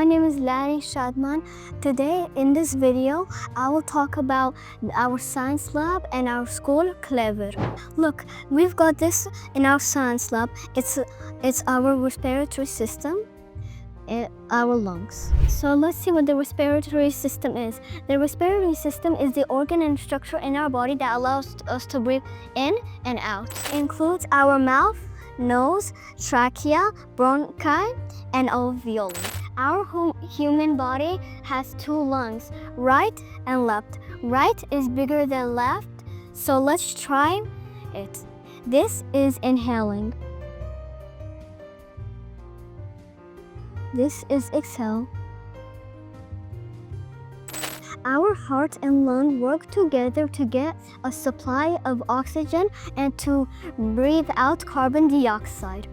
My name is Larry Shadman. Today in this video, I will talk about our science lab and our school, كلێڤەر. Look, we've got this in our science lab. It's our respiratory system, our lungs. So let's see what the respiratory system is. The respiratory system is the organ and structure in our body that allows us to breathe in and out. It includes our mouth, nose, trachea, bronchi, and alveoli. Our human body has two lungs, right and left. Right is bigger than left, so let's try it. This is inhaling. This is exhale. Our heart and lung work together to get a supply of oxygen and to breathe out carbon dioxide.